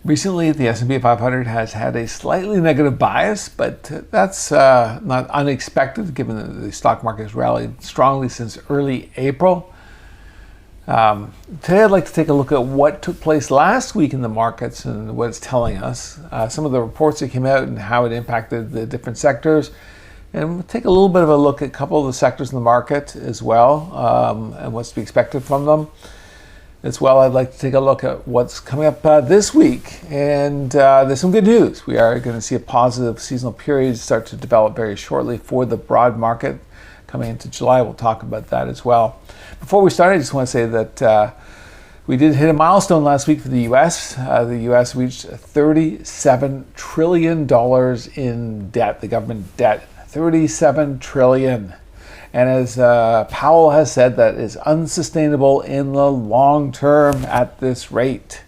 Recently, the S&P 500 has had a slightly negative bias, but that's not unexpected given that the stock market has rallied strongly since early April. Today, I'd like to take a look at what took place last week in the markets and what it's telling us, some of the reports that came out and how it impacted the different sectors, and we'll take a little bit of a look at a couple of the sectors in the market as well, and what's to be expected from them. As well, I'd like to take a look at what's coming up this week. And there's some good news. We are going to see a positive seasonal period start to develop very shortly for the broad market coming into July. We'll talk about that as well. Before we start, I just want to say that we did hit a milestone last week for the U.S. The U.S. reached $37 trillion in debt, the government debt. $37 trillion. And as Powell has said, that is unsustainable in the long term at this rate.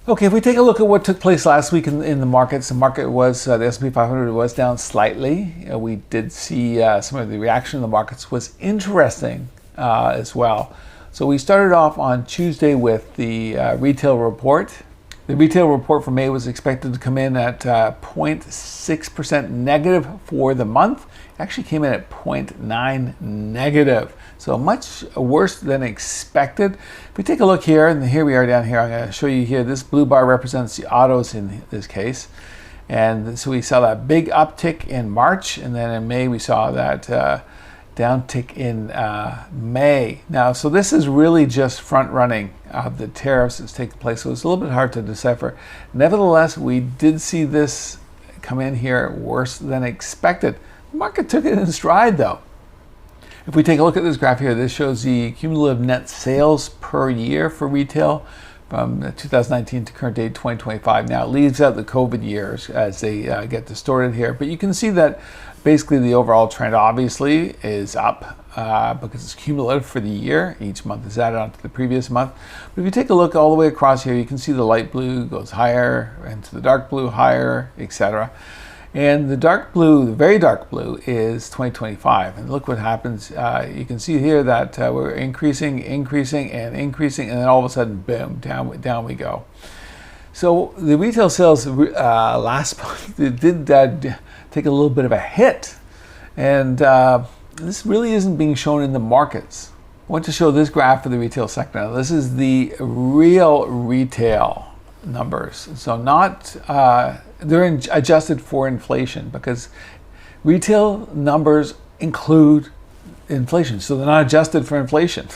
Okay, if we take a look at what took place last week in the markets, the market was, the S&P 500 was down slightly. We did see some of the reaction in the markets was interesting as well. So we started off on Tuesday with the retail report. The retail report for May was expected to come in at 0.6% negative for the month. It actually came in at 0.9 negative, so much worse than expected. If we take a look here, and here we are down here, I'm going to show you here, this blue bar represents the autos in this case. And so we saw that big uptick in March, and then in May we saw that downtick in May. Now, so this is really just front running of the tariffs that's taking place, so it's a little bit hard to decipher. Nevertheless, we did see this come in here worse than expected. The market took it in stride though. If we take a look at this graph here, this shows the cumulative net sales per year for retail from 2019 to current date 2025. Now it leaves out the COVID years as they get distorted here, but you can see that basically the overall trend obviously is up because it's cumulative for the year. Each month is added onto the previous month. But if you take a look all the way across here, you can see the light blue goes higher into the dark blue higher, etc. And the dark blue, the very dark blue, is 2025. And look what happens. You can see here that we're increasing, and then all of a sudden, boom, down we go. So the retail sales last month did take a little bit of a hit. And this really isn't being shown in the markets. I want to show this graph for the retail sector. Now, this is the real retail numbers. So not, they're adjusted for inflation because retail numbers include inflation. So they're not adjusted for inflation.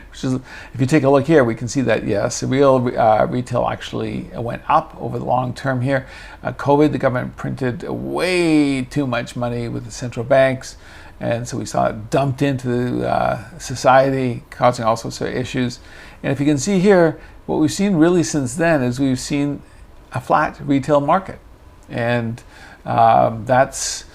Which is, if you take a look here, we can see that yes, real retail actually went up over the long term here. COVID, the government printed way too much money with the central banks, and so we saw it dumped into society, causing all sorts of issues. And if you can see here, what we've seen really since then is we've seen a flat retail market, and this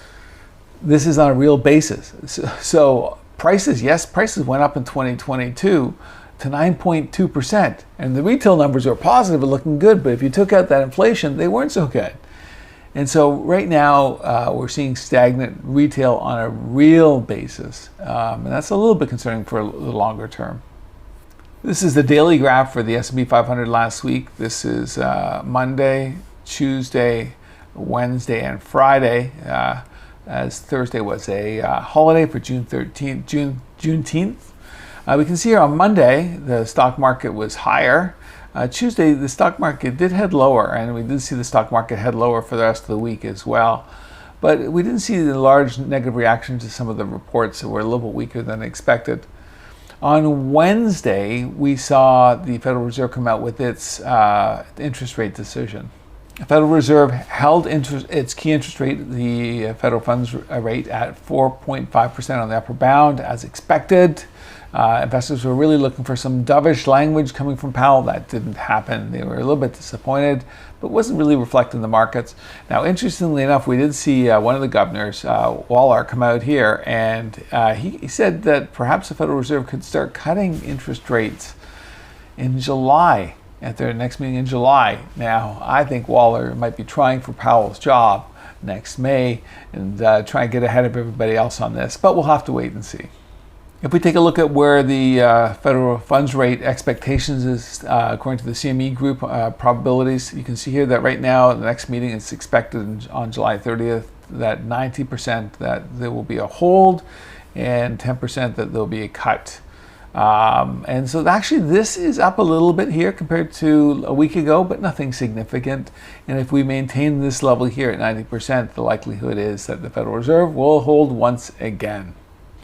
is on a real basis. So prices, yes, prices went up in 2022 to 9.2%, and the retail numbers are positive and looking good, but if you took out that inflation, they weren't so good. And so right now, we're seeing stagnant retail on a real basis, and that's a little bit concerning for the longer term. This is the daily graph for the S&P 500 last week. This is Monday, Tuesday, Wednesday, and Friday, as Thursday was a holiday for Juneteenth. We can see here on Monday, the stock market was higher. Tuesday, the stock market did head lower, and we did see the stock market head lower for the rest of the week as well. But we didn't see the large negative reaction to some of the reports that were a little bit weaker than expected. On Wednesday, we saw the Federal Reserve come out with its interest rate decision. The Federal Reserve held its key interest rate, the federal funds rate, at 4.5% on the upper bound, as expected. Investors were really looking for some dovish language coming from Powell. That didn't happen. They were a little bit disappointed, but wasn't really reflected in the markets. Now, interestingly enough, we did see one of the governors, Waller, come out here, and he said that perhaps the Federal Reserve could start cutting interest rates in July, at their next meeting in July. Now, I think Waller might be trying for Powell's job next May and try and get ahead of everybody else on this, but we'll have to wait and see. If we take a look at where the federal funds rate expectations is according to the CME group probabilities, you can see here that right now the next meeting is expected on July 30th, that 90% that there will be a hold and 10% that there will be a cut. And so actually this is up a little bit here compared to a week ago, but nothing significant. And if we maintain this level here at 90%, the likelihood is that the Federal Reserve will hold once again.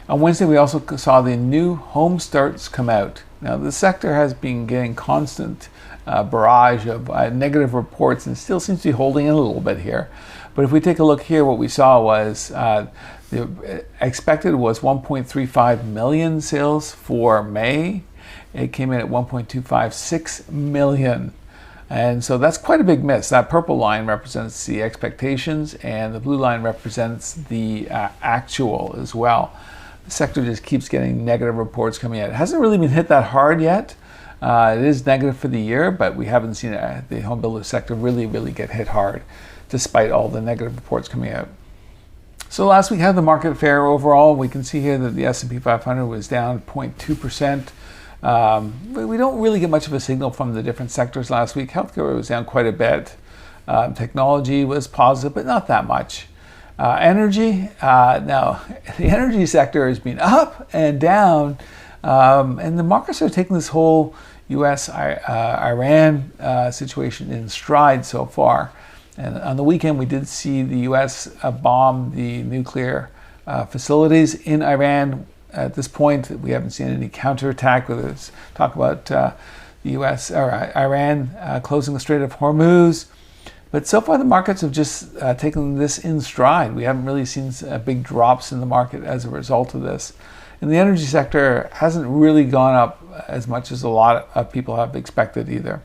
On Wednesday, we also saw the new home starts come out. Now, the sector has been getting constant barrage of negative reports and still seems to be holding in a little bit here. But if we take a look here, what we saw was the expected was 1.35 million sales for May. It came in at 1.256 million. And so that's quite a big miss. That purple line represents the expectations and the blue line represents the actual as well. The sector just keeps getting negative reports coming out. It hasn't really been hit that hard yet. It is negative for the year, but we haven't seen the home builder sector really get hit hard, despite all the negative reports coming out. So last week had the market fair overall. We can see here that the S&P 500 was down 0.2%. We don't really get much of a signal from the different sectors last week. Healthcare was down quite a bit. Technology was positive, but not that much. Energy, now the energy sector has been up and down, and the markets are taking this whole US-Iran situation in stride so far. And on the weekend, we did see the US bomb the nuclear facilities in Iran. At this point, we haven't seen any counterattack. Whether it's talk about the US or Iran closing the Strait of Hormuz. But so far, the markets have just taken this in stride. We haven't really seen big drops in the market as a result of this. And the energy sector hasn't really gone up as much as a lot of people have expected either.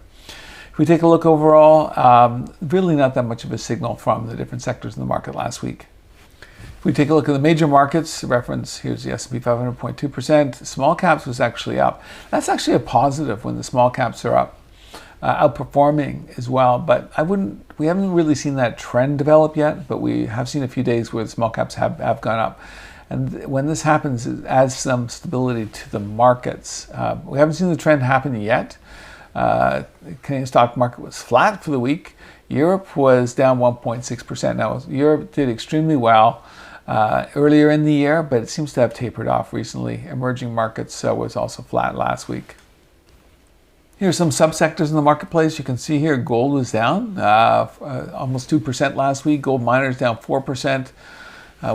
If we take a look overall, really not that much of a signal from the different sectors in the market last week. If we take a look at the major markets, reference, here's the S&P 500, 0.2%. Small caps was actually up. That's actually a positive when the small caps are up. Outperforming as well, but we haven't really seen that trend develop yet, but we have seen a few days where the small caps have gone up. And when this happens, it adds some stability to the markets. We haven't seen the trend happen yet. The Canadian stock market was flat for the week. Europe was down 1.6%. Now, Europe did extremely well earlier in the year, but it seems to have tapered off recently. Emerging markets was also flat last week. Here's some subsectors in the marketplace. You can see here gold was down almost 2% last week. Gold miners down 4%.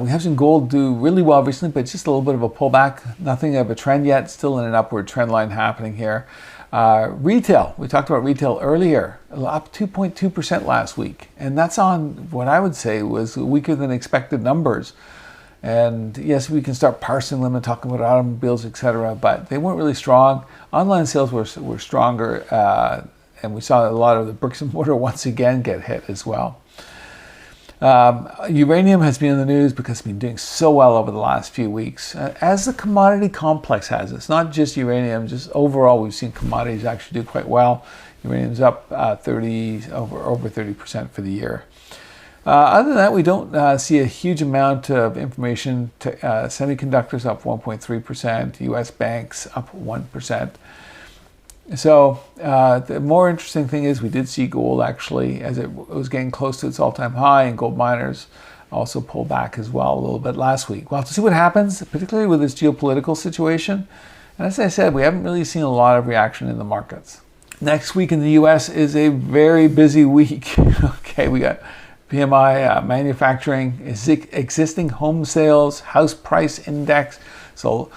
We have seen gold do really well recently, but just a little bit of a pullback. Nothing of a trend yet. Still in an upward trend line happening here. Retail. We talked about retail earlier. Up 2.2% last week. And that's on what I would say was weaker than expected numbers. And yes, we can start parsing them and talking about automobiles, etc., but they weren't really strong. Online sales were stronger, and we saw a lot of the bricks and mortar once again get hit as well. Uranium has been in the news because it's been doing so well over the last few weeks, as the commodity complex has. It's not just uranium, just overall we've seen commodities actually do quite well. Uranium's up over 30% for the year. Other than that, we don't see a huge amount of information. Semiconductors up 1.3%, US banks up 1%. So the more interesting thing is we did see gold actually, as it was getting close to its all-time high, and gold miners also pulled back as well a little bit last week. We'll have to see what happens, particularly with this geopolitical situation. And as I said, we haven't really seen a lot of reaction in the markets. Next week in the US is a very busy week. Okay, we got PMI, manufacturing, existing home sales, house price index. So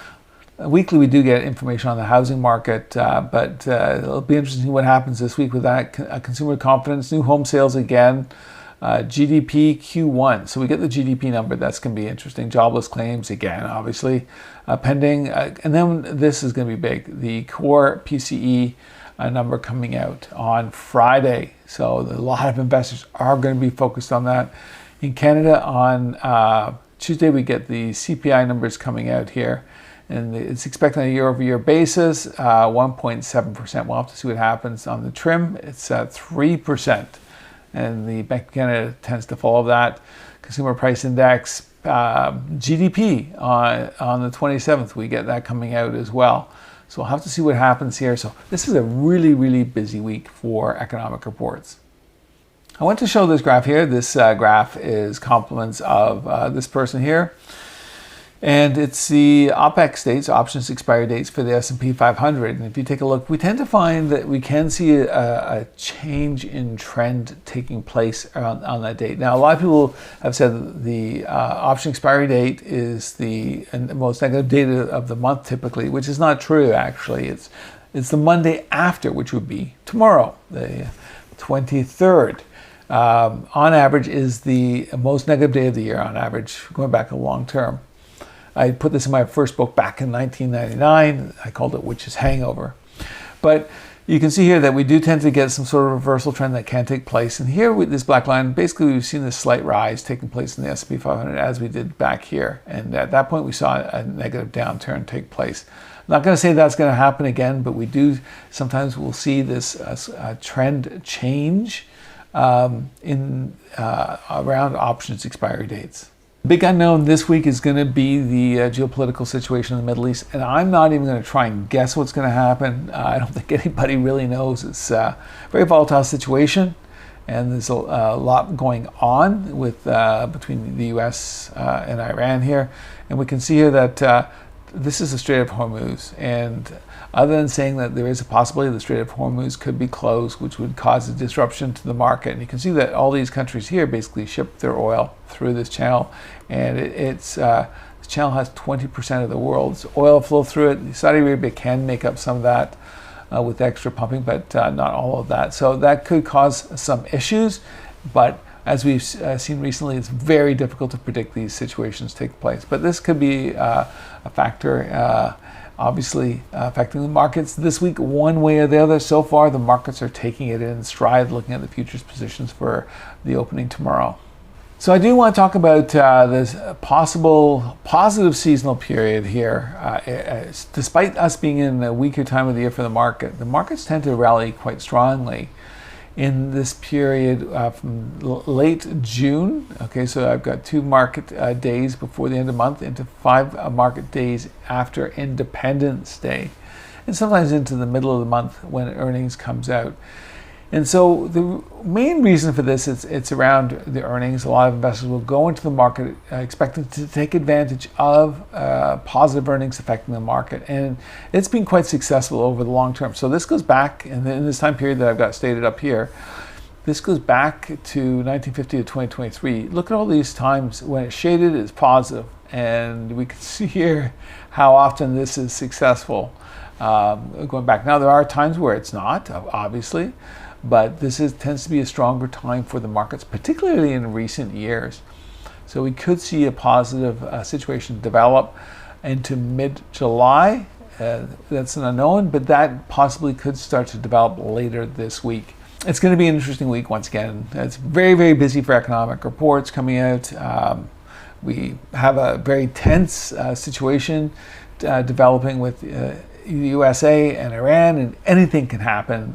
weekly we do get information on the housing market, but it'll be interesting to see what happens this week with that. Consumer confidence, new home sales again, GDP Q1. So we get the GDP number. That's going to be interesting. Jobless claims again, obviously, pending. And then this is going to be big. The core PCE number coming out on Friday. So a lot of investors are going to be focused on that. In Canada, on Tuesday, we get the CPI numbers coming out here. And it's expected on a year-over-year basis, 1.7%. We'll have to see what happens on the trim. It's 3%. and the Bank of Canada tends to follow that. Consumer Price Index, GDP on the 27th, we get that coming out as well. So we'll have to see what happens here. So this is a really, really busy week for economic reports. I want to show this graph here. This graph is compliments of this person here. And it's the OPEX dates, options expiry dates for the S&P 500. And if you take a look, we tend to find that we can see a change in trend taking place on that date. Now, a lot of people have said that the option expiry date is the most negative date of the month typically, which is not true actually. It's the Monday after, which would be tomorrow, the 23rd. On average is the most negative day of the year on average, going back a long term. I put this in my first book back in 1999. I called it Witch's Hangover. But you can see here that we do tend to get some sort of reversal trend that can take place. And here with this black line, basically we've seen this slight rise taking place in the S&P 500 as we did back here. And at that point we saw a negative downturn take place. I'm not going to say that's going to happen again, but we do sometimes we'll see this trend change around options expiry dates. The big unknown this week is going to be the geopolitical situation in the Middle East, and I'm not even going to try and guess what's going to happen. I don't think anybody really knows. It's a very volatile situation, and there's a lot going on with between the U.S. And Iran here, and we can see here that this is the Strait of Hormuz, and other than saying that there is a possibility the Strait of Hormuz could be closed, which would cause a disruption to the market. And you can see that all these countries here basically ship their oil through this channel, and this channel has 20% of the world's oil flow through it. Saudi Arabia can make up some of that with extra pumping, but not all of that. So that could cause some issues, but as we've seen recently, it's very difficult to predict these situations take place. But this could be a factor obviously affecting the markets this week one way or the other. So far, the markets are taking it in stride, looking at the futures positions for the opening tomorrow. So I do want to talk about this possible positive seasonal period here. Despite us being in a weaker time of the year for the markets tend to rally quite strongly in this period from late June. Okay, so I've got 2 market days before the end of the month into 5 market days after Independence Day, and sometimes into the middle of the month when earnings comes out. And so the main reason for this is it's around the earnings. A lot of investors will go into the market expecting to take advantage of positive earnings affecting the market. And it's been quite successful over the long term. So this goes back, and in this time period that I've got stated up here, this goes back to 1950 to 2023. Look at all these times when it's shaded, it's positive. And we can see here how often this is successful going back. Now, there are times where it's not, obviously. But this tends to be a stronger time for the markets, particularly in recent years. So we could see a positive situation develop into mid-July. That's an unknown, but that possibly could start to develop later this week. It's going to be an interesting week once again. It's very, very busy for economic reports coming out. We have a very tense situation developing with the USA and Iran, and anything can happen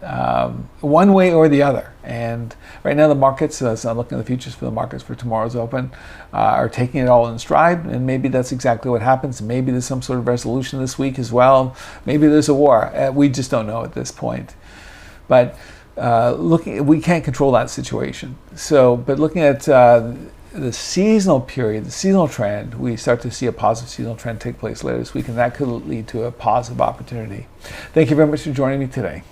one way or the other. And right now the markets, so I'm looking at the futures for the markets for tomorrow's open, are taking it all in stride, and maybe that's exactly what happens. Maybe there's some sort of resolution this week as well. Maybe there's a war. We just don't know at this point. But we can't control that situation. So, but looking at the seasonal period, the seasonal trend, we start to see a positive seasonal trend take place later this week, and that could lead to a positive opportunity. Thank you very much for joining me today.